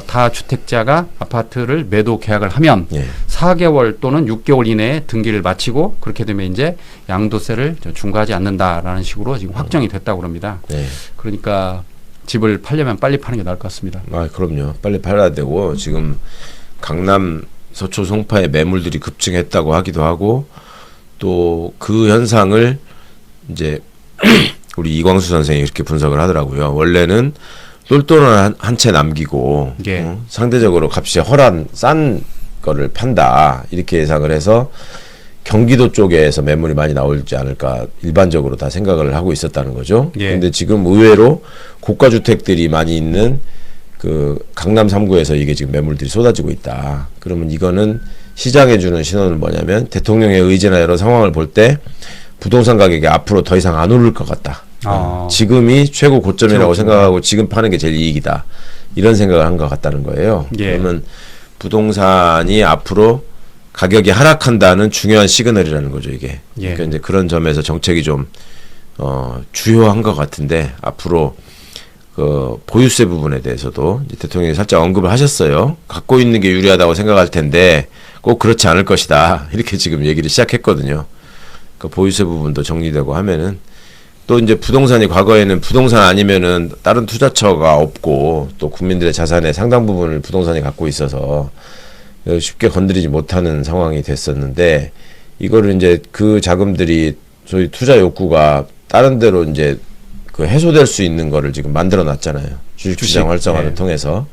다주택자가 아파트를 매도 계약을 하면 예. 4개월 또는 6개월 이내에 등기를 마치고 그렇게 되면 이제 양도세를 중과하지 않는다라는 식으로 지금 확정이 됐다고 합니다. 네. 그러니까 집을 팔려면 빨리 파는 게 나을 것 같습니다. 아, 그럼요. 빨리 팔아야 되고 지금 강남 서초 송파의 매물들이 급증했다고 하기도 하고 또 그 현상을 이제 우리 이광수 선생이 이렇게 분석을 하더라고요. 원래는 똘똘한 한 채 남기고 예. 상대적으로 값이 싼 거를 판다 이렇게 예상을 해서 경기도 쪽에서 매물이 많이 나오지 않을까 일반적으로 다 생각을 하고 있었다는 거죠. 예. 근데 지금 의외로 고가 주택들이 많이 있는 그 강남 3구에서 이게 지금 매물들이 쏟아지고 있다. 그러면 이거는 시장에 주는 신호는 뭐냐면 대통령의 의지나 여러 상황을 볼 때 부동산 가격이 앞으로 더 이상 안 오를 것 같다. 지금이 최고 고점이라고 생각하고 지금 파는 게 제일 이익이다. 이런 생각을 한 것 같다는 거예요. 예. 그러면 부동산이 앞으로 가격이 하락한다는 중요한 시그널이라는 거죠, 이게. 예. 그러니까 이제 그런 점에서 정책이 좀 주요한 것 같은데 앞으로 그 보유세 부분에 대해서도 이제 대통령이 살짝 언급을 하셨어요. 갖고 있는 게 유리하다고 생각할 텐데 꼭 그렇지 않을 것이다. 이렇게 지금 얘기를 시작했거든요. 그 보유세 부분도 정리되고 하면은 또 이제 부동산이 과거에는 부동산 아니면은 다른 투자처가 없고 또 국민들의 자산의 상당 부분을 부동산이 갖고 있어서 쉽게 건드리지 못하는 상황이 됐었는데 이거를 이제 그 자금들이 소위 투자 욕구가 다른 데로 이제 그 해소될 수 있는 거를 지금 만들어 놨잖아요. 주식시장 활성화를 통해서.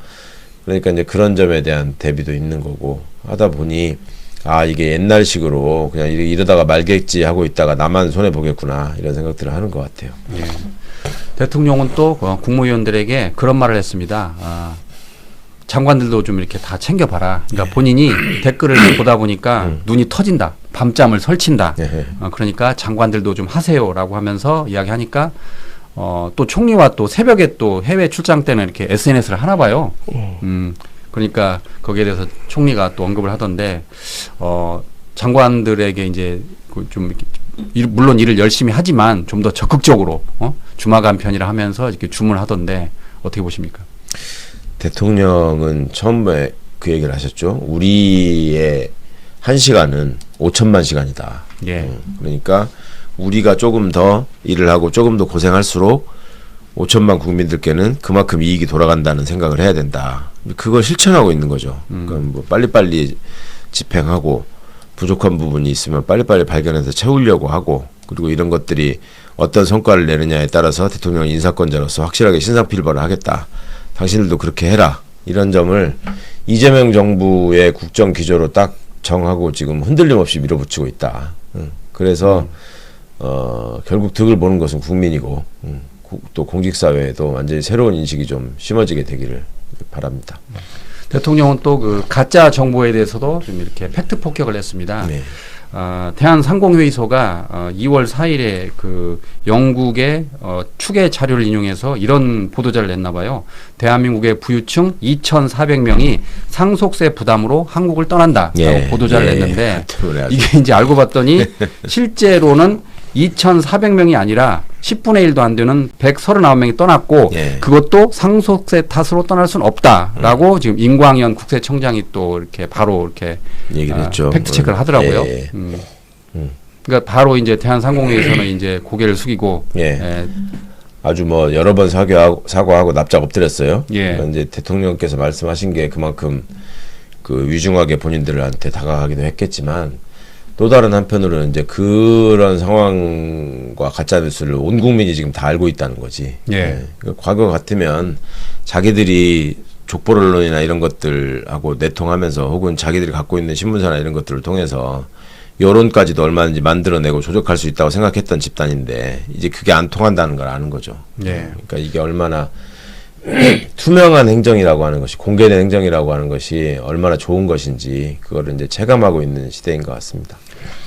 그러니까 이제 그런 점에 대한 대비도 있는 거고 하다 보니 아 이게 옛날식으로 그냥 이러다가 말겠지 하고 있다가 나만 손해 보겠구나 이런 생각들을 하는 것 같아요. 예. 대통령은 또 국무위원들에게 그런 말을 했습니다. 장관들도 좀 이렇게 다 챙겨봐라. 그러니까 본인이 댓글을 보다 보니까 눈이 터진다. 밤잠을 설친다. 그러니까 장관들도 좀 하세요라고 하면서 이야기하니까 또 총리와 또 새벽에 또 해외 출장 때는 이렇게 SNS를 하나 봐요. 그러니까 거기에 대해서 총리가 또 언급을 하던데 장관들에게 이제 좀 물론 일을 열심히 하지만 좀 더 적극적으로 주마간 편이라 하면서 이렇게 주문하던데 어떻게 보십니까? 대통령은 처음에 그 얘기를 하셨죠. 우리의 1시간은 5천만 시간이다. 예. 그러니까 우리가 조금 더 일을 하고 조금 더 고생할수록 5천만 국민들께는 그만큼 이익이 돌아간다는 생각을 해야 된다. 그걸 실천하고 있는 거죠. 그러니까 뭐 빨리빨리 집행하고 부족한 부분이 있으면 빨리빨리 발견해서 채우려고 하고 그리고 이런 것들이 어떤 성과를 내느냐에 따라서 대통령 인사권자로서 확실하게 신상필벌을 하겠다. 당신들도 그렇게 해라. 이런 점을 이재명 정부의 국정 기조로 딱 정하고 지금 흔들림 없이 밀어붙이고 있다. 그래서 결국 득을 보는 것은 국민이고 또 공직사회에도 완전히 새로운 인식이 좀 심어지게 되기를 바랍니다. 대통령은 또 그 가짜 정보에 대해서도 좀 이렇게 팩트 폭격을 했습니다. 네. 대한상공회의소가 2월 4일에 그 영국의 추계 자료를 인용해서 이런 보도자를 냈나 봐요. 대한민국의 부유층 2,400명이 상속세 부담으로 한국을 떠난다라고 보도자를 냈는데 이게 이제 알고 봤더니 실제로는 2,400명이 아니라 10분의 1도 안 되는 139명이 떠났고 그것도 상속세 탓으로 떠날 수는 없다라고 지금 임광현 국세청장이 또 이렇게 바로 이렇게 얘기를 했죠. 팩트 체크를 하더라고요. 그러니까 바로 이제 대한상공회에서는 이제 고개를 숙이고 아주 뭐 여러 번 사과하고 납작 엎드렸어요. 예. 이제 대통령께서 말씀하신 게 그만큼 그 위중하게 본인들한테 다가가기도 했겠지만 또 다른 한편으로는 이제 그런 상황과 가짜 뉴스를 온 국민이 지금 다 알고 있다는 거지. 그러니까 과거 같으면 자기들이 족보 언론이나 이런 것들하고 내통하면서 혹은 자기들이 갖고 있는 신문사나 이런 것들을 통해서 여론까지도 얼마든지 만들어내고 조작할 수 있다고 생각했던 집단인데 이제 그게 안 통한다는 걸 아는 거죠. 그러니까 이게 얼마나 투명한 행정이라고 하는 것이 공개된 행정이라고 하는 것이 얼마나 좋은 것인지 그거를 이제 체감하고 있는 시대인 것 같습니다.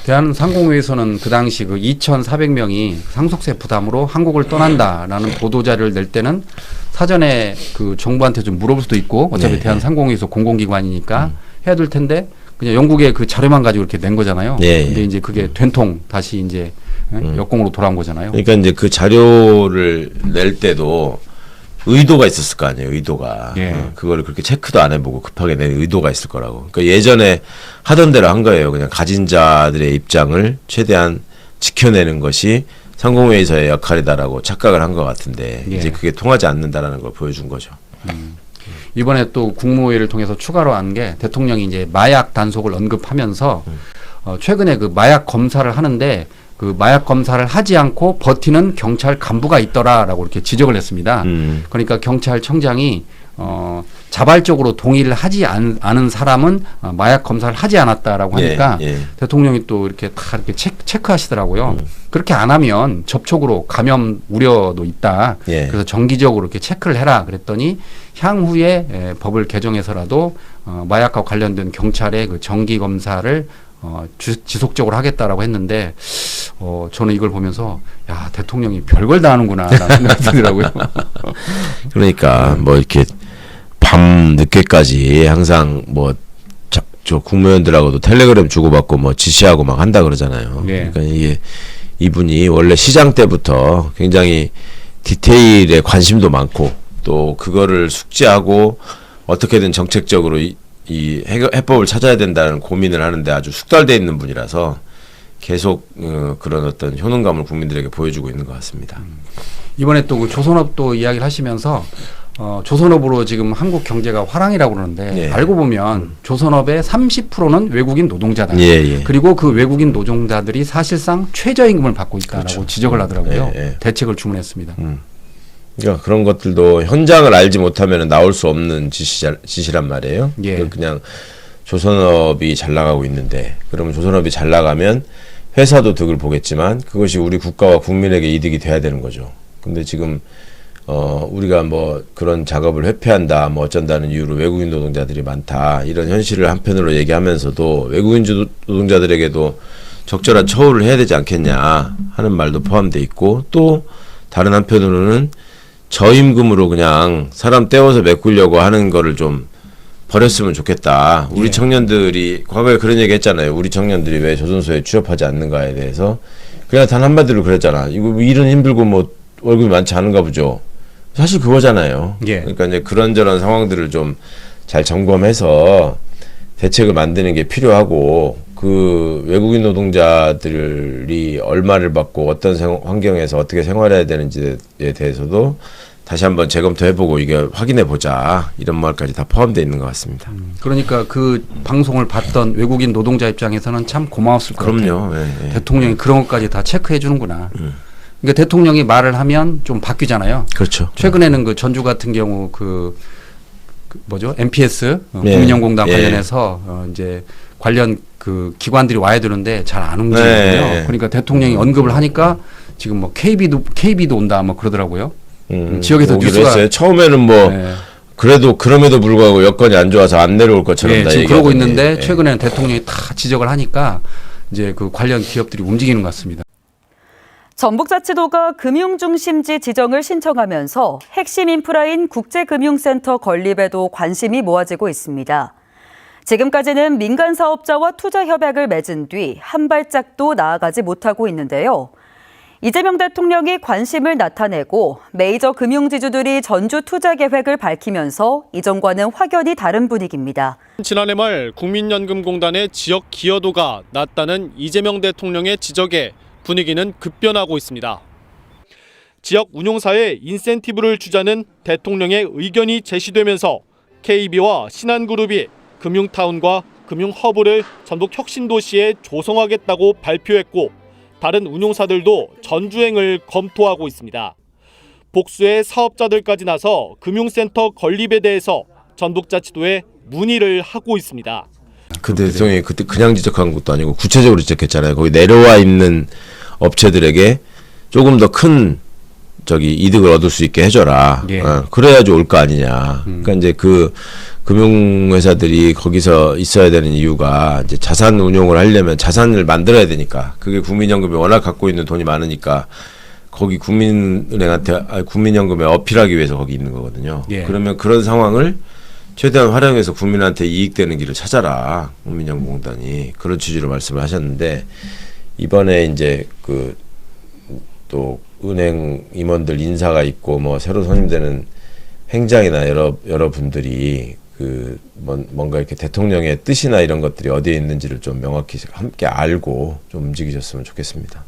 대한상공회에서는 그 당시 그 2,400명이 상속세 부담으로 한국을 떠난다라는 보도자료를 낼 때는 사전에 그 정부한테 좀 물어볼 수도 있고 어차피 대한상공회에서 공공기관이니까 해야 될 텐데 그냥 영국의 그 자료만 가지고 이렇게 낸 거잖아요. 근데 이제 그게 된통 다시 이제 역공으로 돌아온 거잖아요. 그러니까 이제 그 자료를 낼 때도 의도가 있었을 거 아니에요. 의도가. 그거를 그렇게 체크도 안 해보고 급하게 낸 의도가 있을 거라고. 그러니까 예전에 하던 대로 한 거예요. 그냥 가진 자들의 입장을 최대한 지켜내는 것이 상공회의소의 역할이다라고 착각을 한 것 같은데 이제 그게 통하지 않는다라는 걸 보여준 거죠. 이번에 또 국무회의를 통해서 추가로 한 게 대통령이 이제 마약 단속을 언급하면서 최근에 그 마약 검사를 하는데 그 마약 검사를 하지 않고 버티는 경찰 간부가 있더라라고 이렇게 지적을 했습니다. 그러니까 경찰청장이 자발적으로 동의를 하지 않은 사람은 마약 검사를 하지 않았다라고 하니까 대통령이 또 이렇게 다 이렇게 체크하시더라고요. 그렇게 안 하면 접촉으로 감염 우려도 있다. 그래서 정기적으로 이렇게 체크를 해라. 그랬더니 향후에 법을 개정해서라도 마약과 관련된 경찰의 그 정기 검사를 지속적으로 하겠다라고 했는데 저는 이걸 보면서 야 대통령이 별걸 다 하는구나라는 생각이 들더라고요. 그러니까 뭐 이렇게 밤 늦게까지 항상 뭐 저 국무위원들하고도 텔레그램 주고받고 뭐 지시하고 막 한다 그러잖아요. 예. 그러니까 이게 이분이 원래 시장 때부터 굉장히 디테일에 관심도 많고 또 그거를 숙지하고 어떻게든 정책적으로 이 해법을 찾아야 된다는 고민을 하는데 아주 숙달돼 있는 분이라서 계속 그런 어떤 효능감을 국민들에게 보여주고 있는 것 같습니다. 이번에 또 그 조선업도 이야기를 하시면서 조선업으로 지금 한국 경제가 화랑이라고 그러는데 예. 알고 보면 조선업의 30%는 외국인 노동자다. 예, 예. 그리고 그 외국인 노동자들이 사실상 최저임금을 받고 있다라고 그렇죠. 지적을 하더라고요. 예, 예. 대책을 주문했습니다. 그러니까 그런 것들도 현장을 알지 못하면 나올 수 없는 지시란 말이에요. 예. 그냥 조선업이 잘 나가고 있는데 그러면 조선업이 잘 나가면 회사도 득을 보겠지만 그것이 우리 국가와 국민에게 이득이 돼야 되는 거죠. 근데 지금 우리가 뭐 그런 작업을 회피한다, 뭐 어쩐다는 이유로 외국인 노동자들이 많다 이런 현실을 한편으로 얘기하면서도 외국인 노동자들에게도 적절한 처우를 해야 되지 않겠냐 하는 말도 포함돼 있고 또 다른 한편으로는 저임금으로 그냥 사람 떼워서 메꾸려고 하는 거를 좀 버렸으면 좋겠다. 우리 예. 청년들이 과거에 그런 얘기 했잖아요. 우리 청년들이 왜 조선소에 취업하지 않는가에 대해서 그냥 단 한마디로 그랬잖아. 이거 일은 힘들고 뭐 월급이 많지 않은가 보죠. 사실 그거잖아요. 예. 그러니까 이제 그런저런 상황들을 좀 잘 점검해서 대책을 만드는 게 필요하고 그 외국인 노동자들이 얼마를 받고 어떤 환경에서 어떻게 생활해야 되는지에 대해서도 다시 한번 재검토해보고 이게 확인해보자 이런 말까지 다 포함되어 있는 것 같습니다. 그러니까 그 방송을 봤던 외국인 노동자 입장에서는 참 고마웠을 것 같아요. 그럼요. 예, 예. 대통령이 그런 것까지 다 체크해 주는구나. 그러니까 대통령이 말을 하면 좀 바뀌잖아요. 그렇죠. 최근에는 그 전주 같은 경우 그 뭐죠? MPS 예. 국민연공단 예. 관련해서 이제 관련 그 기관들이 와야 되는데 잘 안 움직이거든요. 예. 그러니까 대통령이 언급을 하니까 지금 뭐 KB도 온다 뭐 그러더라고요. 지역에서 오기로 뉴스가 했어요. 처음에는 뭐 예. 그래도 그럼에도 불구하고 여건이 안 좋아서 안 내려올 것처럼 예, 다 지금 그러고 얘기하더니, 있는데 예. 최근에는 대통령이 다 지적을 하니까 이제 그 관련 기업들이 움직이는 것 같습니다. 전북자치도가 금융중심지 지정을 신청하면서 핵심 인프라인 국제금융센터 건립에도 관심이 모아지고 있습니다. 지금까지는 민간 사업자와 투자 협약을 맺은 뒤 한 발짝도 나아가지 못하고 있는데요. 이재명 대통령이 관심을 나타내고 메이저 금융지주들이 전주 투자 계획을 밝히면서 이전과는 확연히 다른 분위기입니다. 지난해 말 국민연금공단의 지역 기여도가 낮다는 이재명 대통령의 지적에 분위기는 급변하고 있습니다. 지역 운용사에 인센티브를 주자는 대통령의 의견이 제시되면서 KB와 신한그룹이 금융타운과 금융허브를 전북 혁신도시에 조성하겠다고 발표했고 다른 운용사들도 전주행을 검토하고 있습니다. 복수의 사업자들까지 나서 금융센터 건립에 대해서 전북자치도에 문의를 하고 있습니다. 근데 대통령이 그때 그냥 지적한 것도 아니고 구체적으로 지적했잖아요. 거기 내려와 있는 업체들에게 조금 더 큰 이득을 얻을 수 있게 해줘라. 예. 그래야지 올 거 아니냐. 그러니까 이제 그 금융회사들이 거기서 있어야 되는 이유가 이제 자산 운용을 하려면 자산을 만들어야 되니까 그게 국민연금이 워낙 갖고 있는 돈이 많으니까 거기 국민연금에 어필하기 위해서 거기 있는 거거든요. 예. 그러면 그런 상황을 최대한 활용해서 국민한테 이익되는 길을 찾아라. 국민연금공단이 그런 취지로 말씀을 하셨는데 이번에 이제 또 은행 임원들 인사가 있고 뭐 새로 선임되는 행장이나 여러 분들이 뭔가 이렇게 대통령의 뜻이나 이런 것들이 어디에 있는지를 좀 명확히 함께 알고 좀 움직이셨으면 좋겠습니다.